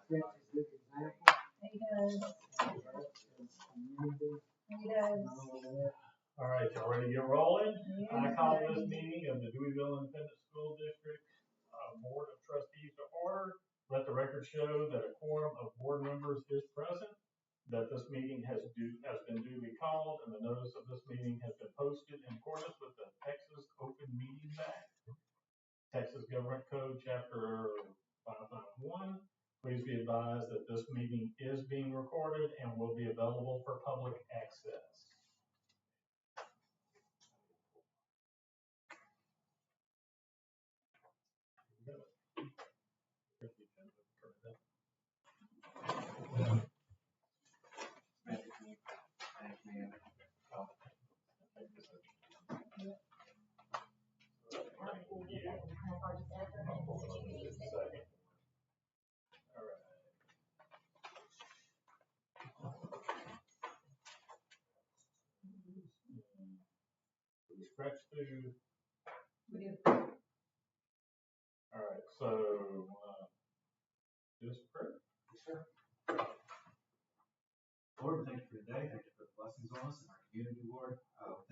All right, y'all ready to get rolling? I call this meeting of the Deweyville Independent School District Board of Trustees to order. Let the record show that a quorum of board members is present, that this meeting has been duly called, and the notice of this meeting has been posted in accordance with the Texas Open Meetings Act, Texas Government Code, Chapter 551. Please be advised that this meeting is being recorded and will be available for public access. Stretch through. All right, so just prayer. Yes, sir. Lord, thank you for today. Thank you for the blessings on us and our community, Lord.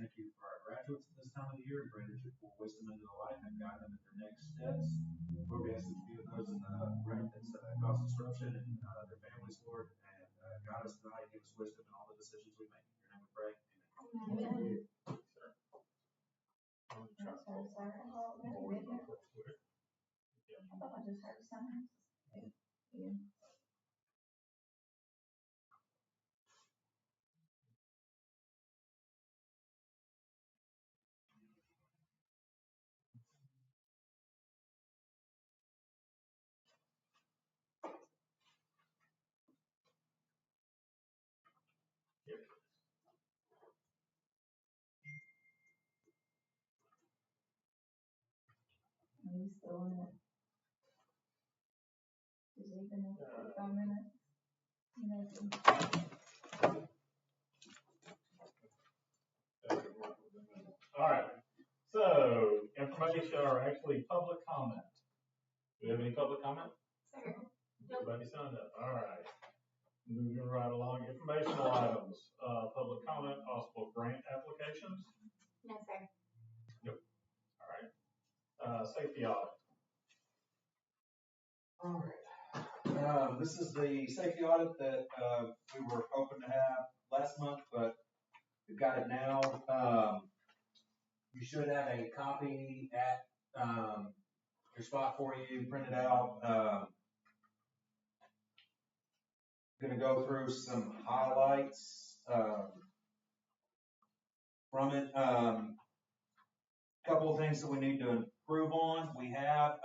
Thank you for our graduates at this time of the year. Pray that you pour wisdom into their life and guide them in their next steps. Lord, we ask that you be with those in the rank that's caused disruption and their families, Lord, and guide us tonight. Give us wisdom in all the decisions we make. In your name we pray. Amen. Are you still in it? Is it even in 5 minutes? All right, so information or actually public comment. Do we have any public comment? Everybody signed up. All right. Moving right along. Informational items. Public comment, possible grant applications. No, sir. Nope. All right. Safety audit. All right. This is the safety audit that we were hoping to have last month, but we've got it now. You should have a copy at your spot for you, printed out. Going to go through some highlights from it. Couple of things that we need to improve on. We have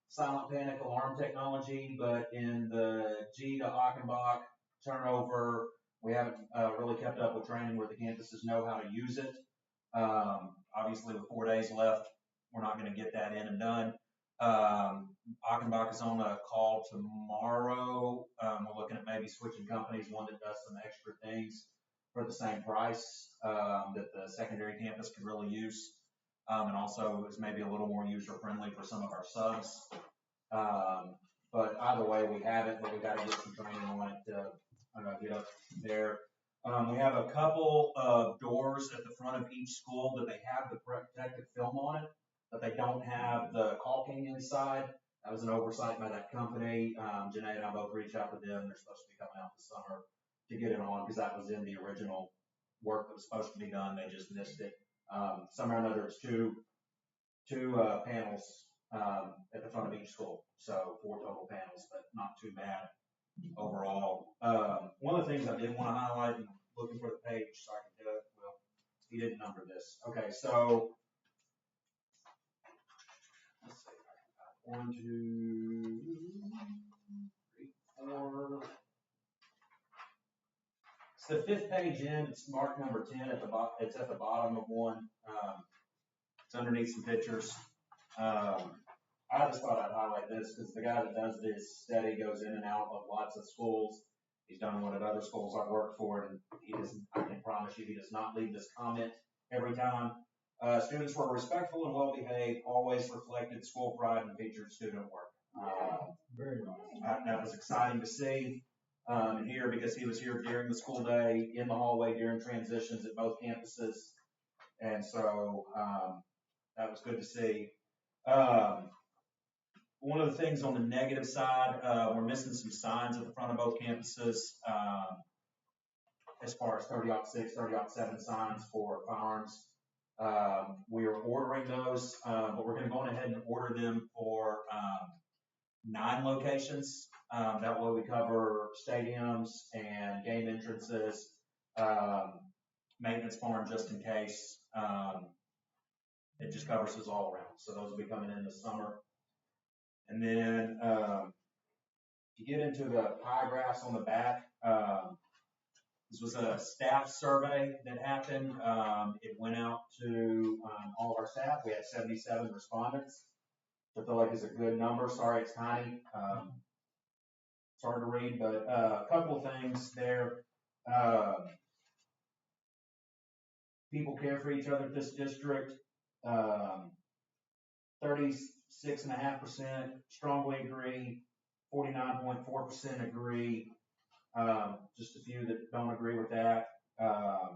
silent panic alarm technology, but in the G to Achenbach turnover, we haven't really kept up with training where the campuses know how to use it. Obviously, with 4 days left, we're not going to get that in and done. Achenbach is on a call tomorrow. We're looking at maybe switching companies, one that does some extra things for the same price that the secondary campus could really use. And also is maybe a little more user-friendly for some of our subs. But either way, we have it, but we got to get some training on it to get up there. We have a couple of doors at the front of each school that they have the protective film on it, but they don't have the caulking inside. That was an oversight by that company. Janae and I both reached out to them. They're supposed to be coming out this summer to get it on because that was in the original work that was supposed to be done. They just missed it. Somehow or another, it's two panels at the front of each school. So 4 total panels, but not too bad overall. One of the things I did want to highlight, and looking for the page so I can do it. Well, he didn't number this. Okay, so let's see. 1, 2, 3, 4. It's the 5th page in. It's marked number 10 at the bottom. It's at the bottom of one. It's underneath some pictures. I just thought I'd highlight this because the guy that does this steady goes in and out of lots of schools. He's done one at other schools I've worked for, and I can promise you he does not leave this comment every time. Students were respectful and well behaved, always reflected school pride and featured student work. Very nice. That was exciting to see, here because he was here during the school day, in the hallway during transitions at both campuses. And so, that was good to see. One of the things on the negative side, we're missing some signs at the front of both campuses, as far as 30-06, 30-07 signs for firearms. We are ordering those, but we're gonna go on ahead and order them for, 9 locations. That way we cover stadiums and game entrances, maintenance farm just in case. It just covers us all around. So those will be coming in this summer. And then, you get into the pie graphs on the back, this was a staff survey that happened. It went out to, all of our staff. We had 77 respondents. I feel like it's a good number. Sorry, it's tiny. It's hard to read, but a couple of things there. People care for each other at this district. 36.5% strongly agree. 49.4% agree. Just a few that don't agree with that. I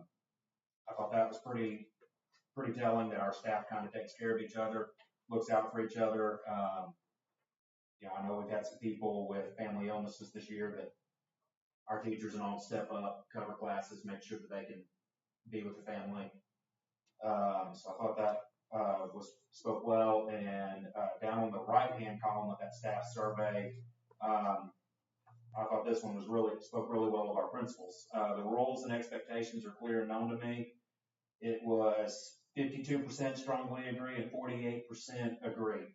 thought that was pretty telling that our staff kind of takes care of each other, looks out for each other. I know we've had some people with family illnesses this year that our teachers and all step up, cover classes, make sure that they can be with the family. So I thought that spoke well. And down on the right-hand column of that staff survey, I thought this one spoke really well of our principals. The roles and expectations are clear and known to me. It was 52% strongly agree and 48% agree.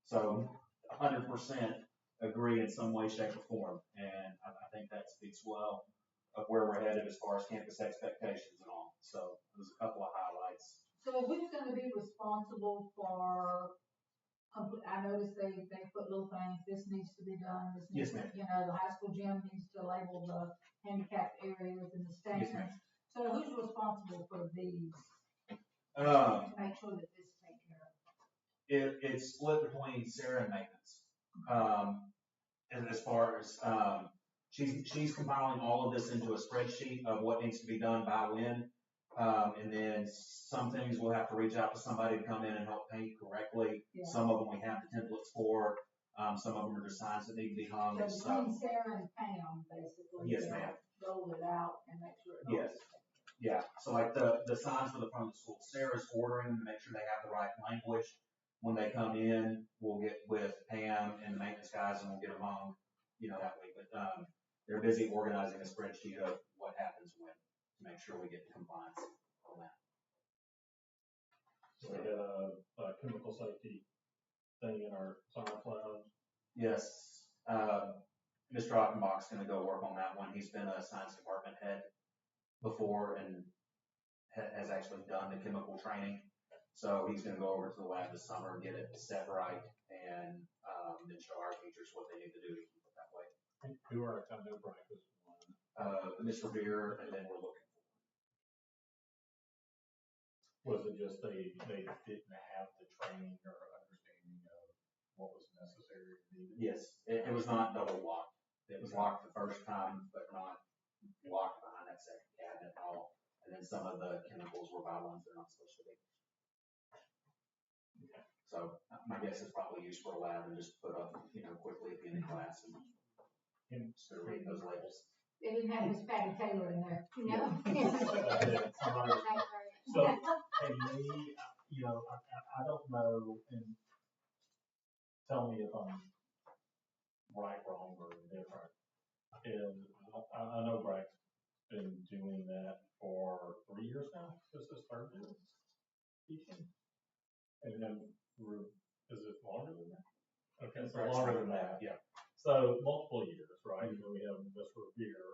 So 100% agree in some way, shape, or form. And I think that speaks well of where we're headed as far as campus expectations and all. So there's a couple of highlights. So who's gonna be responsible for, I noticed they put little things, this needs to be done, this needs, Yes, ma'am. the high school gym needs to label the handicapped area within the Yes, stands. ma'am. So who's responsible for these, Um, to make sure that this is taken care of? It's split between Sarah and maintenance. And as far as, she's compiling all of this into a spreadsheet of what needs to be done by when. And then some things we'll have to reach out to somebody to come in and help paint correctly. Yeah. Some of them we have the templates for. Some of them are just signs that need to be hung and So stuff. between Sarah and Pam, basically. Yes, they'll ma'am. Roll it out and make sure it Yes. Yeah, so like the signs for the front of the school, Sarah's ordering them to make sure they have the right language. When they come in, we'll get with Pam and the maintenance guys and we'll get them hung, that way. But, they're busy organizing a spreadsheet of what happens when, to make sure we get to compliance on that. So we got a chemical safety thing in our science lab. Yes, Mr. Offenbach's gonna go work on that one. He's been a science department head before and has actually done the chemical training. So he's gonna go over to the lab this summer and get it set right and, then show our teachers what they need to do to keep it that way. Who are, I know Brian was one. Mr. Beer, and then we're looking. Was it just they didn't have the training or understanding of what was necessary? Yes, it was not double locked. It was locked the first time, but not locked behind that second cabinet at all. And then some of the chemicals were by ones they're not supposed to be. Okay. So my guess is probably used for a lab and just put up, quickly at the end of class and just to read those labels. They didn't have Miss Patty Taylor in there. No. So, hey, me, I don't know, and tell me if I'm right, wrong, or indifferent. And I know Brack's been doing that for 3 years now. This is his third year teaching. And then, is it longer than that? Okay, so longer than that. Yeah. So multiple years, right? And then we have Miss Revere,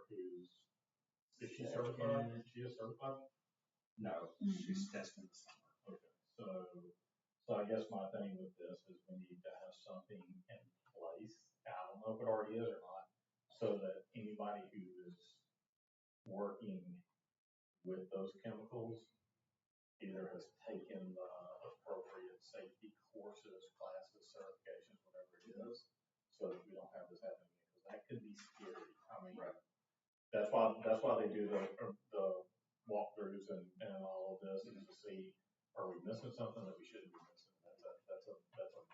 is she certified? Is she a certified? No, she's testing the summer. Okay, so I guess my thing with this is we need to have something in place. I don't know if it already is or not, so that anybody who is working with those chemicals either has taken the appropriate safety courses, classes, certifications, whatever it is, so that we don't have this happening, because that could be scary. I mean, that's why they do the walkthroughs and all of this, is to see, are we missing something that we shouldn't be missing? That's a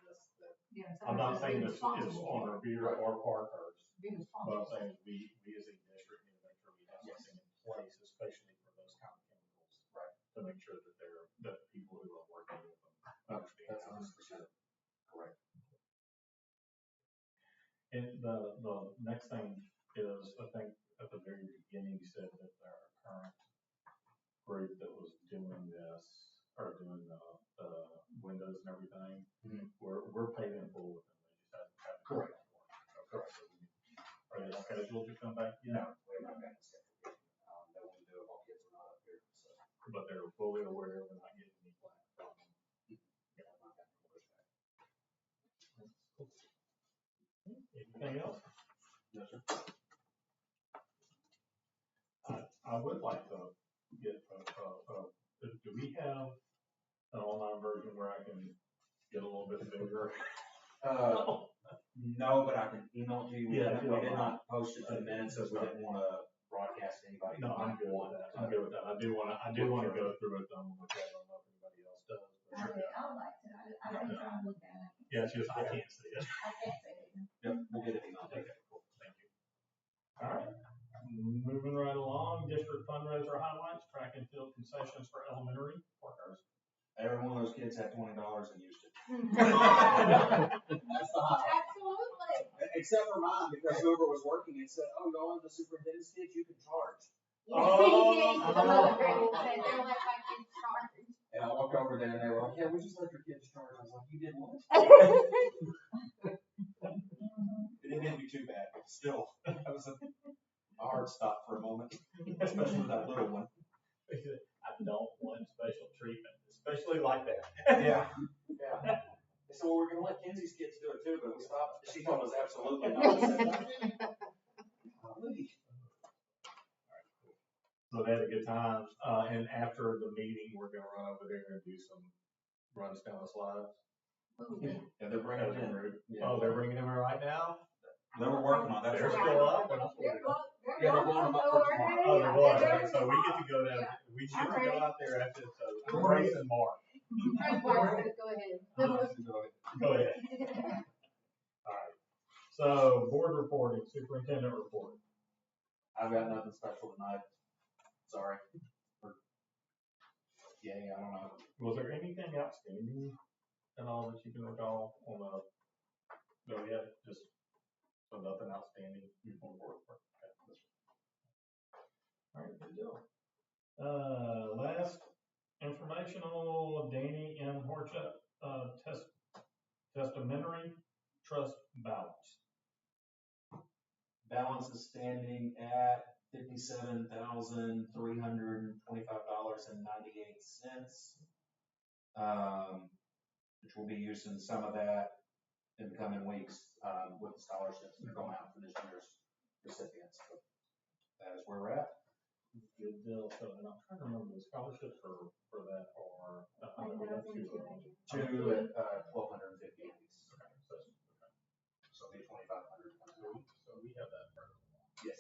risk that, Yeah, so I'm not saying be this is responsible on for it. Revere or Parkhurst, Be but I'm responsible. saying we as a district need to make sure we have something in place, especially for those kind of chemicals. Right. To make sure that people who are working with them understand how to procure. Correct. And the next thing is, I think at the very beginning, you said that our current group that was doing this, or doing the windows and everything, we're paid in full with them. They just haven't. Correct. Correct. Are they scheduled to come back yet? No, we're not going to schedule. They won't do it while kids are not up here. So. But they're fully aware we're not getting any flack from them. Yeah, I'm not going to push back. Anything else? No, sir. I would like to get do we have an online version where I can get a little bit bigger? No, but I can email it to you. We Yeah, did not post it to the minutes because we didn't want to broadcast to anybody. No, I'm good with that. I'm good with that. I do want to go through it, which I don't know if anybody else does. I would like to, I've been trying to look at it. Yeah, it's just, I can't see it. I can't say it. Yep, we'll get it emailed. Okay, cool. Thank you. All right. Moving right along, district fundraiser highlights, track and field concessions for elementary workers. Every one of those kids had $20 and used it. That's the hot. Absolutely. Except for mine, because whoever was working, it said, oh, y'all are the superintendent's kids, you can charge. Some other girls said they're like my kids charge. And I walked over there and they were like, yeah, we just let your kids charge. I was like, you did what? It didn't hit me too bad, but still, that was my heart stopped for a moment, especially with that little one. I don't want special treatment, especially like that. Yeah. Yeah. So we're gonna let Kenzie's kids do it too, but we stopped. She told us absolutely not. So they had a good time, and after the meeting, we're gonna run over there and do some runs down the slides. Yeah, they're bringing As it a in. group. Yeah. Oh, they're bringing them in right now? They were working on that. They're still up? When I'm They're supposed to- going, Yeah, they're blowing them up for tomorrow. Oh, they're going, Yeah. okay, so we get to go down, we get to go out there after, so, Grace and Mark, Go ahead. go ahead. Alright, so, board reporting, superintendent report. I've got nothing special tonight. Sorry. Yeah, I don't know. Was there anything outstanding at all that you can recall on the, no, yeah, just, so nothing outstanding on board report? Alright, good deal. Last informational, Danny M. Horchuk, testamentary trust balance. Balance is standing at $57,325.98. Which we'll be using some of that in the coming weeks, with the scholarships that are going out for this year's recipients. But that is where we're at. Good deal. So, and I'm trying to remember the scholarships for that are, we got two of them. Two at, 1,250 apiece. So it'll be 2,500. So we have that for. Yes.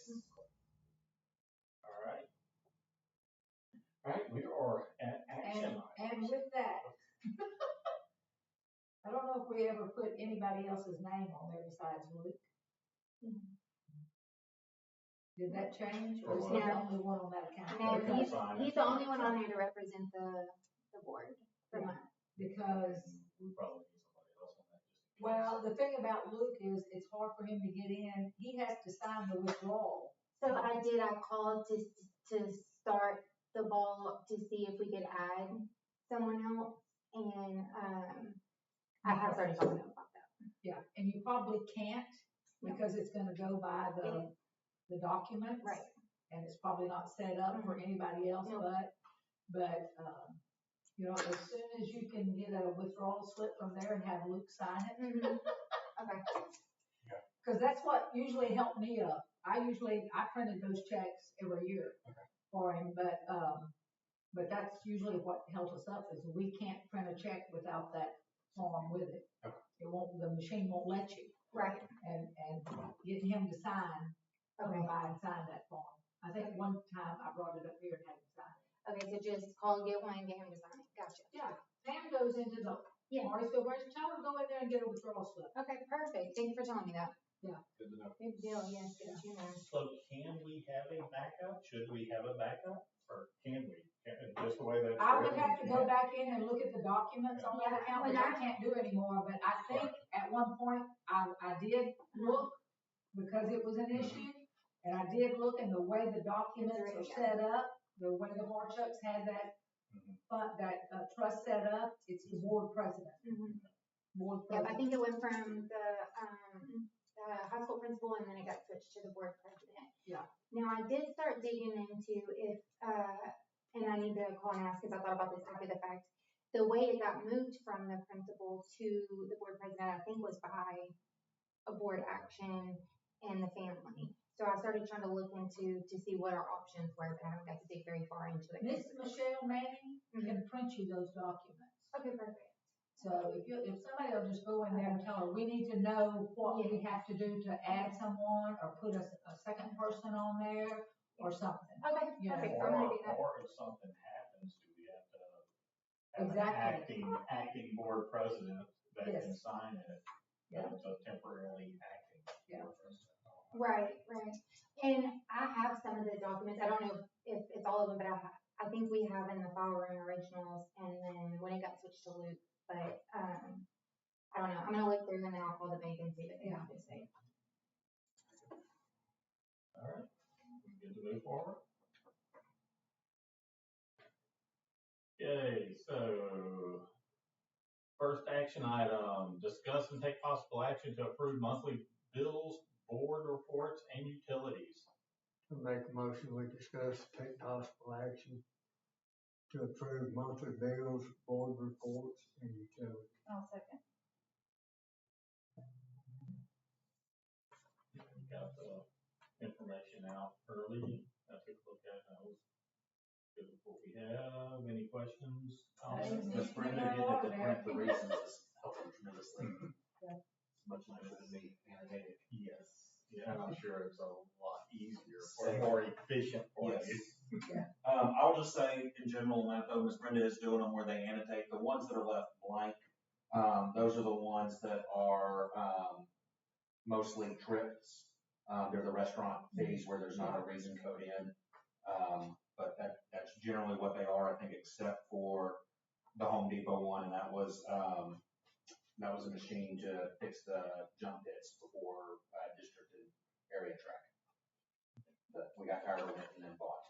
All right. All right, we are at action. and with that, I don't know if we ever put anybody else's name on there besides Luke. Did that change, or is he the No. only one on that account? No, Okay, he's fine. the only one on there to represent the board from us. Because, We probably need somebody else on that. Just well, the thing about Luke is, it's hard for him to get in, he has to sign the withdrawal. So I called to start the ball to see if we could add someone else, and, I have started talking to him about that. Yeah, and you probably can't, because it's gonna go by the documents. Right. And it's probably not set up for anybody else, No. but, you know, as soon as you can get a withdrawal slip from there and have Luke sign it, Okay. because that's what usually helped me up. I printed those checks every year for him, but that's usually what held us up, is we can't print a check without that form with it. Okay. The machine won't let you. Right, and getting him to sign, come okay. by and sign that form. I think one time I brought it up here and had him sign it. Okay, so just call, get one, and get him to sign it. Gotcha. Yeah, Pam goes into the Yeah. Martinsville branch, tell him to go in there and get a withdrawal slip. Okay, perfect. Thank you for telling me that. Good to know. Good deal, yes, good to know. So can we have a backup? Should we have a backup? Or can we? Just the way that. I would have to go back in and look at the documents on that account, which I can't do anymore, but I think at one point I did look because it was an issue. And I did look, and the way the documents are set up, the way the Harchucks had that trust set up, it's the board president. Mhm. Board Yep, I president. think it went from the high school principal and then it got switched to the board president. Yeah. Now I did start digging into if, and I need to call and ask because I thought about this after the fact. The way it got moved from the principal to the board president, I think was by a board action and the family. So I started trying to look into to see what our options were, but I haven't got to dig very far into it. Miss Michelle Manning can print you those documents. Okay, perfect. So if somebody will just go in there and tell her, we need to know what we have to do to add someone or put a second person on there or something. Okay, Yeah. perfect. I'm gonna do that. Or if something happens, do we have to have Exactly. an acting board president that can Yes. sign it? Yeah. So temporarily acting. Yeah. board president. Right, right. And I have some of the documents. I don't know if it's all of them, but I think we have in the file room originals and then when it got switched to Luke. But I don't know. I'm gonna look through and then I'll call the bank and see what they have to say. All right, we good to move forward? Okay, so first action item, discuss and take possible action to approve monthly bills, board reports, and utilities. Make a motion, we discuss, take possible action to approve monthly bills, board reports, and utilities. I'll second. We got the information out early. I took a look at it. That was good with what we have. Any questions? comments? Miss Brenda getting it to print the reasons is helping tremendously. Yeah. Much nicer than me annotating. Yes. Yeah, and I'm sure it's a lot easier or more efficient for Yes. you. I'll just say in general, and I know Miss Brenda is doing them where they annotate, the ones that are left blank, those are the ones that are, mostly trips. They're the restaurant fees where there's not a reason code in. But that's generally what they are, I think, except for the Home Depot one, and that was a machine to fix the jump pits before, district and area track. But we got tired of it and then bought.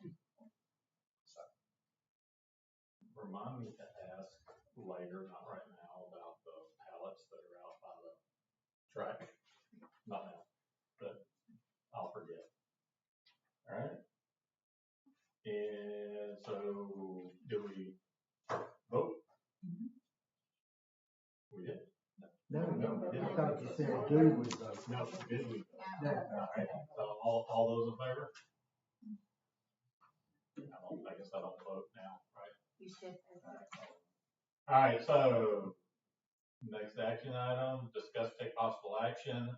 So. Remind me to ask later, not right now, about the pallets that are out by the track. Not now, but I'll forget. All right. And so, did we vote? We did? No, we I didn't. thought you said do with those. No, did we? No. All right, so all those in favor? I guess I don't vote now, right? You should. All right, so next action item, discuss take possible action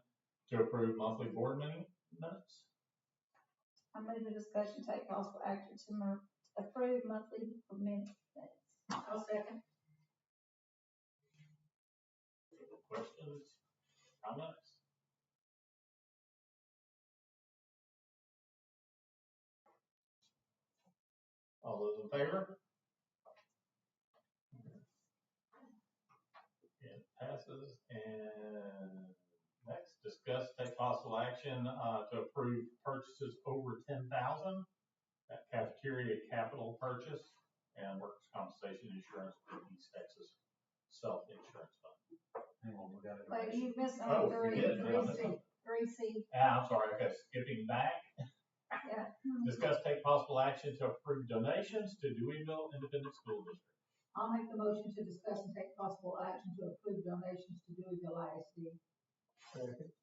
to approve monthly board meeting minutes. I move the discussion, take possible action to approve monthly minutes. I'll second. Questions, comments? All those in favor? It passes. And next, discuss take possible action to approve purchases over 10,000. That cafeteria capital purchase and workers' compensation insurance for East Texas self-insurance fund. Hang on, we got it. Wait, you missed Oh, on we did. Did I miss 3C. something? 3C. I'm sorry, okay, skipping back. Yeah. Discuss take possible action to approve donations to Deweyville Independent School District. I'll make the motion to discuss and take possible action to approve donations to Deweyville ISD. Second.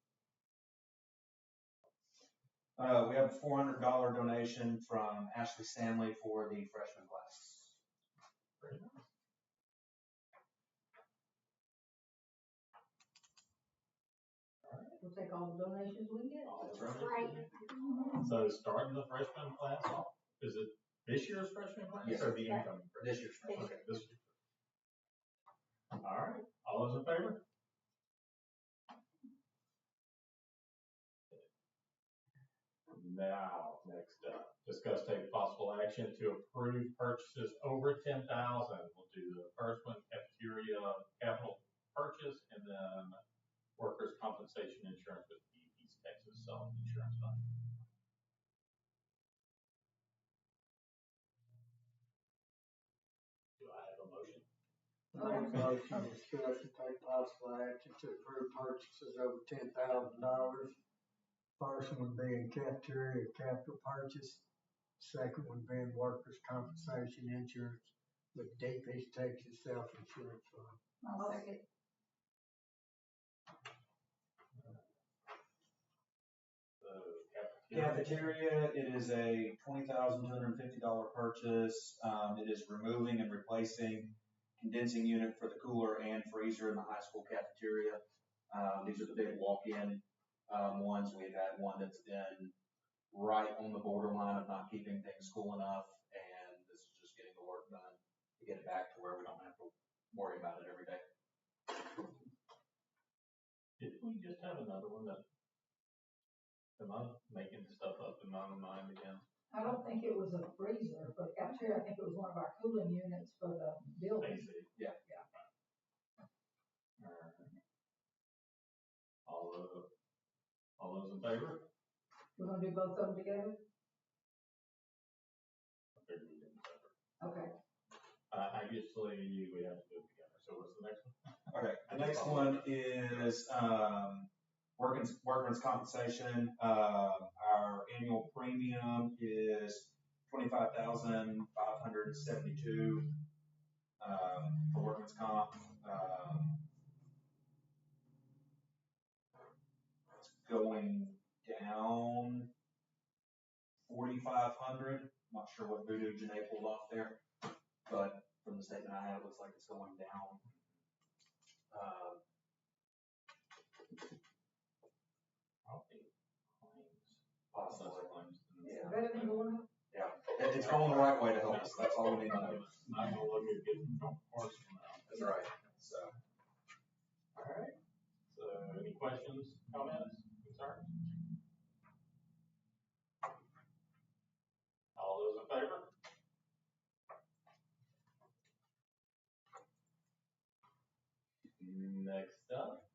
We have a $400 donation from Ashley Stanley for the freshman class. Very nice. All right. take all the donations we can get. That's right. Right. So starting the freshman class off, is it this year's freshman class Yes. or the incoming? freshman? This year's. Okay, this year. All right, all those in favor? Now, next up, discuss take possible action to approve purchases over 10,000. We'll do the first one, cafeteria capital purchase, and then workers' compensation insurance with the East Texas Self-Insurance Fund. Do I have a motion? Make a motion to discuss and take possible action to approve purchases over $10,000. First one being cafeteria capital purchase, second one being workers' compensation insurance with Deep East Texas Self-Insurance Fund. I'll second. The Cafeteria, it is a $20,250 purchase. It is removing and replacing condensing unit for the cooler and freezer in the high school cafeteria. These are the big walk-in ones. We've had one that's been right on the borderline of not keeping things cool enough, and this is just getting the work done to get it back to where we don't have to worry about it every day. Did we just have another one that, am I making stuff up in my own mind again? I don't think it was a freezer for the cafeteria. I think it was one of our cooling units for the building. AC. Yeah. All those in favor? We're gonna do both of them together? I figured we didn't separate. Okay. Usually we have to do it together. So what's the next one? Okay, the next one is, workman's compensation. Our annual premium is $25,572, for workman's comp. It's going down 4,500. Not sure what voodoo Janae pulled off there, but from the statement I have, it looks like it's going down. Possibly. Yeah. Better than going up? Yeah, it's going the right way to help us. That's all we need to know. Not gonna let me get from horse now. That's right. So, All right. So any questions, comments, concerns? All those in favor? Next up,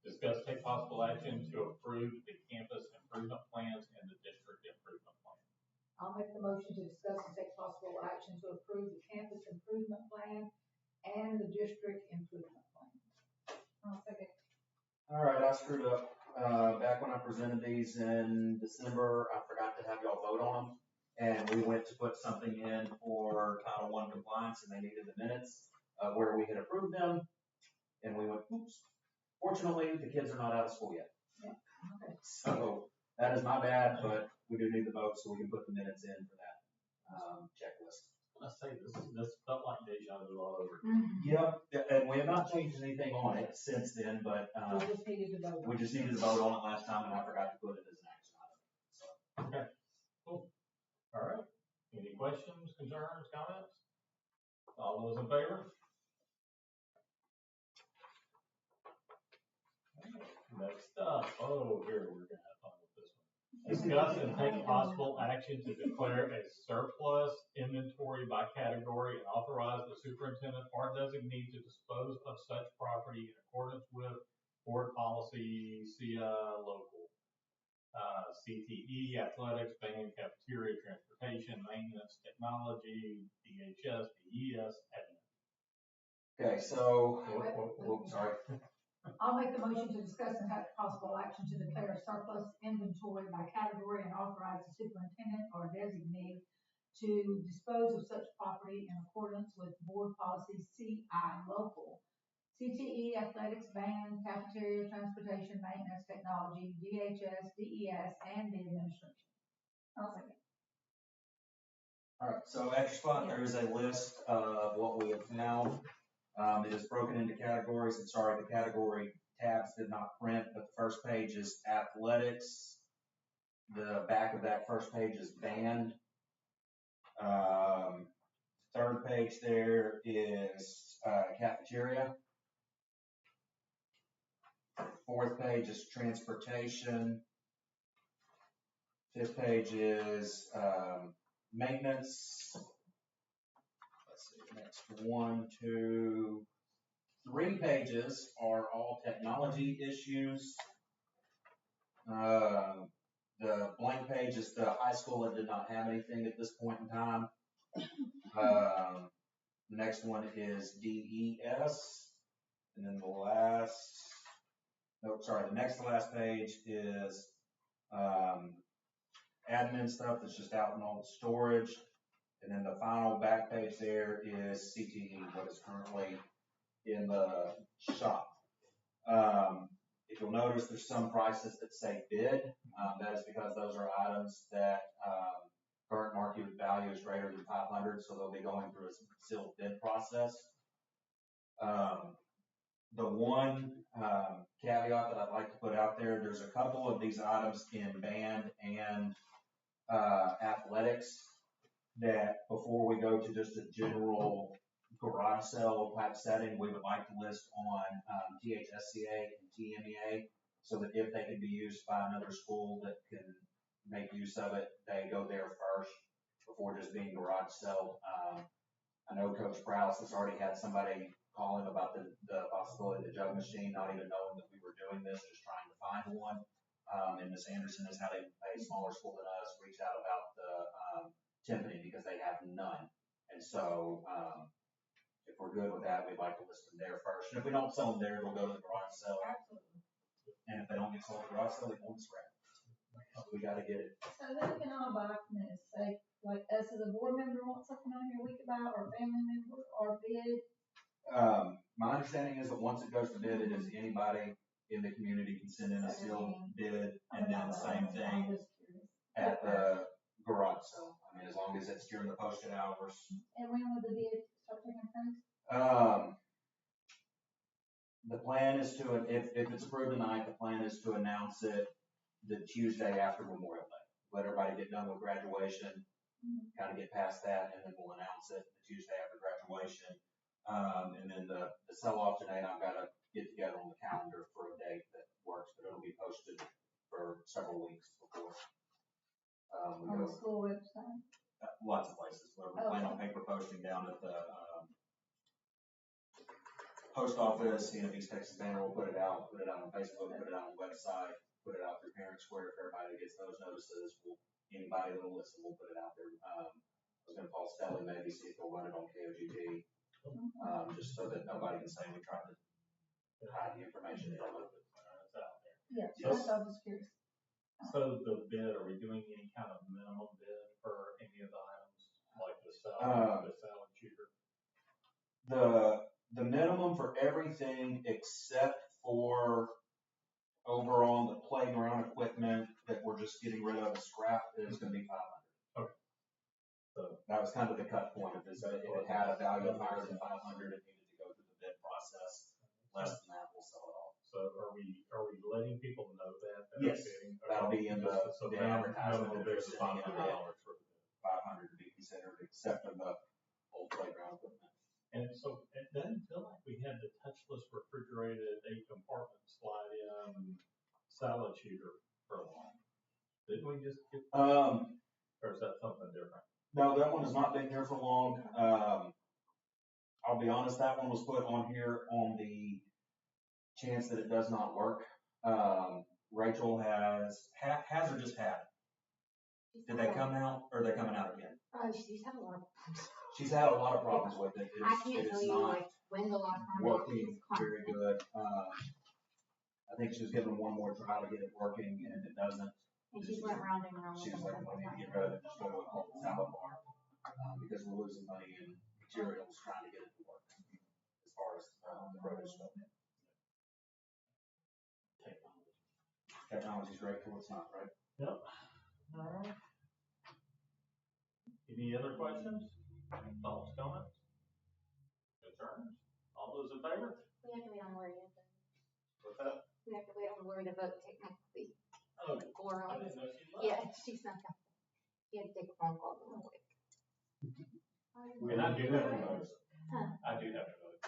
discuss take possible action to approve the campus improvement plans and the district improvement plan. I'll make the motion to discuss and take possible action to approve the campus improvement plan and the district improvement plan. I'll second. all right, I screwed up. Back when I presented these in December, I forgot to have y'all vote on them. And we went to put something in for Title I compliance, and they needed the minutes where we had approved them. And we went, oops. Fortunately, the kids are not out of school yet. Okay. So that is my bad, but we do need the vote so we can put the minutes in for that checklist. Let's say this felt like deja vu all over. Yep, and we have not changed anything on it since then, but We just needed to vote. we just needed to vote on it last time, and I forgot to put it as an action item. So, Okay, cool. All right. Any questions, concerns, comments? All those in favor? Next up, here, we're gonna have fun with this one. Discuss and take possible action to declare a surplus inventory by category and authorize the superintendent or designee to dispose of such property in accordance with board policy, local. CTE, athletics, band, cafeteria, transportation, maintenance, technology, DHS, DES, admin. okay, so, Whoop, sorry. I'll make the motion to discuss and have possible action to declare surplus inventory by category and authorize the superintendent or designee to dispose of such property in accordance with board policy CI local. CTE, athletics, band, cafeteria, transportation, maintenance, technology, DHS, DES, and the administration. I'll second. All right, so extra spot, there is a list of what we have found. It is broken into categories, and sorry, the category tabs did not print, but the first page is athletics. The back of that first page is band. Third page there is cafeteria. Fourth page is transportation. Fifth page is maintenance. Let's see, next 1, 2, 3 pages are all technology issues. The blank page is the high school that did not have anything at this point in time. The next one is DES. And then the next to last page is admin stuff that's just out in old storage. And then the final back page there is CTE, what is currently in the shop. If you'll notice, there's some prices that say bid. That is because those are items that current market value is greater than 500, so they'll be going through a sealed bid process. The one caveat that I'd like to put out there, there's a couple of these items in band and athletics that before we go to just a general garage sale type setting, we would like to list on THSCA and TMEA so that if they can be used by another school that can make use of it, they go there first before just being garage sale. I know Coach Prowse has already had somebody call him about the possibility of the jug machine, not even knowing that we were doing this, just trying to find one. And Ms. Anderson has had a smaller school than us reach out about the Timpani because they have none. And so if we're good with that, we'd like to list them there first. And if we don't sell them there, they'll go to the garage sale. And if they don't get sold at the garage sale, they go to scrap. We got to get it. So who can all buy from this? Say, like us as a board member wants something out here we could buy, or a family member, or bid? My understanding is that once it goes to bid, it is anybody in the community can send in a sealed bid, and then the same thing at the garage sale. I mean, as long as it's during the posted hours. And when would the bid start taking place? The plan is to, if it's approved tonight, the plan is to announce it the Tuesday after Memorial Day. Let everybody get done with graduation, kind of get past that, and then we'll announce it the Tuesday after graduation. And then the sell-off tonight, I've got to get together on the calendar for a date that works, but it'll be posted for several weeks before. On the school website? Lots of places. We're planning on paper posting down at the post office, East Texas Banner will put it out on Facebook, put it out on the website, put it out through Parent Square for everybody that gets those notices. Anybody that'll listen, we'll put it out there. I was going to call Stelly maybe, see if they'll run it on KOGP, just so that nobody can say we tried to hide the information from it. It's out there. Yeah, Yes. I was just curious. So the bid, are we doing any kind of minimum bid for any of the items, like the salad shooter? The minimum for everything except for over on the playground equipment that we're just getting rid of scrap is going to be 500. Okay. So that was kind of the cut point of this. If it had a value of higher than 500, it needed to go through the bid process. Less than that, we'll sell it off. So are we letting people know that? Yes. That'll be in the advertisement. Minimum bid is $500 for the bid. 500 to be considered, except for the old playground equipment. And so it doesn't feel like we had the touchless refrigerated 8-compartment slide-in salad shooter for long. Didn't we just get? Or is that something different? No, that one has not been here for long. I'll be honest, that one was put on here on the chance that it does not work. Rachel has or just had? Did they come out, or are they coming out again? She's had a lot of problems. She's had a lot of problems with it. I can't tell you like when the last time working very good. I think she was given one more try to get it working, and if it doesn't, and she's went round and round. She was like, I need to get rid of it, just go to a salad bar, because we're losing money in materials trying to get it to work, as far as the produce stuff. Technology's great till it's not, right? Yep. All right. Any other questions? Thoughts, comments? Concerns? All those in favor? We have to be on where it is. What's that? everywhere to vote technically. Oh, For I all didn't this. know she left. Yeah, she snuck out. She had to take a phone call real quick. And I do have to vote. Huh. I do have to vote.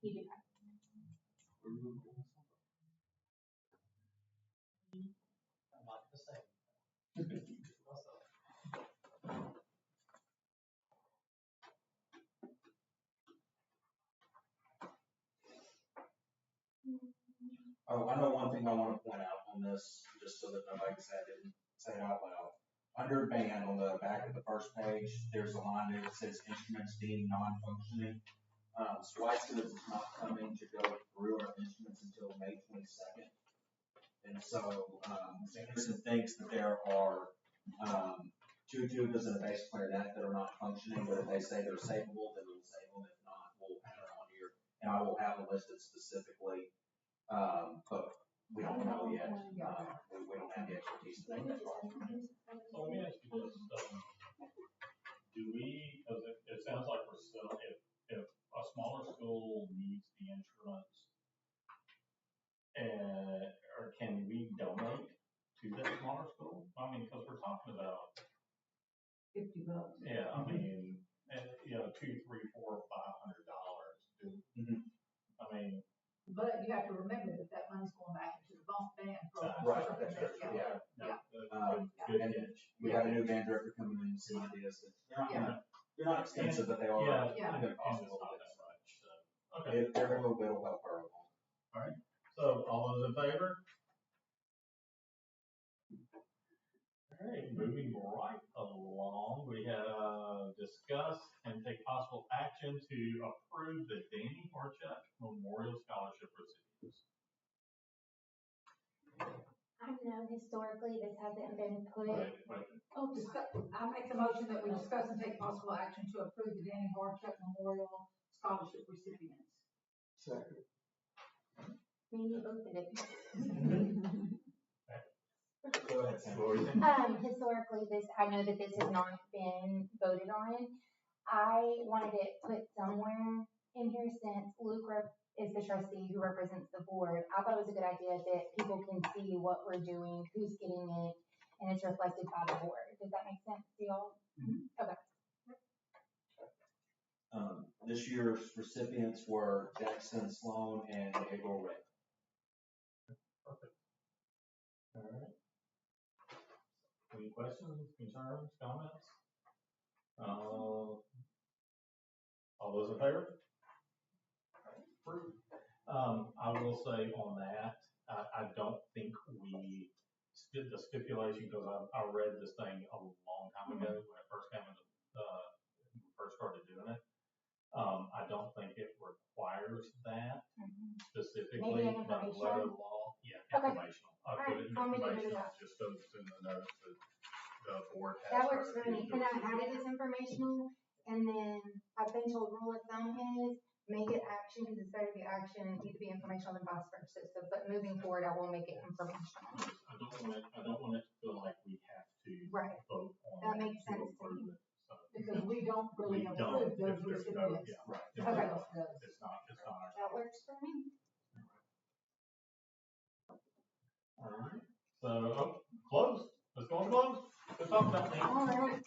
You do have. I'm not the same. Oh, I know one thing I want to point out on this, just so that nobody can say I didn't say it out loud. Under band, on the back of the first page, there's a line there that says instruments deemed non-functioning. Splice Goods is not coming to go through our instruments until May 22nd. And so, Sanderson thinks that there are, two tubas and a bass clarinet that are not functioning, but if they say they're savable, then we'll save them. If not, we'll have it on here. And I will have it listed specifically, but we don't know yet. We don't have the expertise to make that call. So let me ask you this, do we, cause it sounds like we're still, if a smaller school needs the instruments, or can we donate to that smaller school? I mean, cause we're talking about, $50. yeah, I mean, you know, $200, $300, $400, $500. Mhm. I mean. But you have to remember that money's going back into the band program. Right, that's right, yeah. Good And catch. we have a new band director coming in, some ideas that they're not expensive, but they are. Yeah. They're gonna cost And a it's little not bit. that much, so. Okay, Every little bit will help her along. so all those in favor? All right, moving right along, we have discuss and take possible action to approve the Danny Horchuk Memorial Scholarship recipients. I know historically this hasn't been put. Wait. I make the motion that we discuss and take possible action to approve the Danny Horchuk Memorial Scholarship recipients. Second. Me and you both did it. Go ahead, Sam. Historically, I know that this has not been voted on. I wanted it put somewhere in here since Luke is the trustee who represents the board. I thought it was a good idea that people can see what we're doing, who's getting it, and it's reflected by the board. Does that make sense to y'all? Okay. This year's recipients were Jackson Sloan and April Ray. Perfect. All right. Any questions, concerns, comments? All those in favor? Approved. I will say on that, I don't think we did the stipulation, because I read this thing a long time ago when it first came into, when we first started doing it. I don't think it requires that specifically, Maybe an but informational? letter of law, yeah, Okay. informational. I put it in Alright, I'll make a note of informational, that. just goes in the notes that the board has. That works for me. reviewed Can I the add it as informational? And then I've been told rule of thumb is make it action, because it's better to be action, need to be informational than vice versa. So, but moving forward, I will make it informational. I don't want it to feel like we have to Right. vote on That it makes to sense to approve me. it. So, Because we don't really We don't, approve those if there's no, recipients. yeah, right. If Somebody Okay. else does. It's not our. That works for me. All right, so, close, let's go on close, let's talk about that. All right.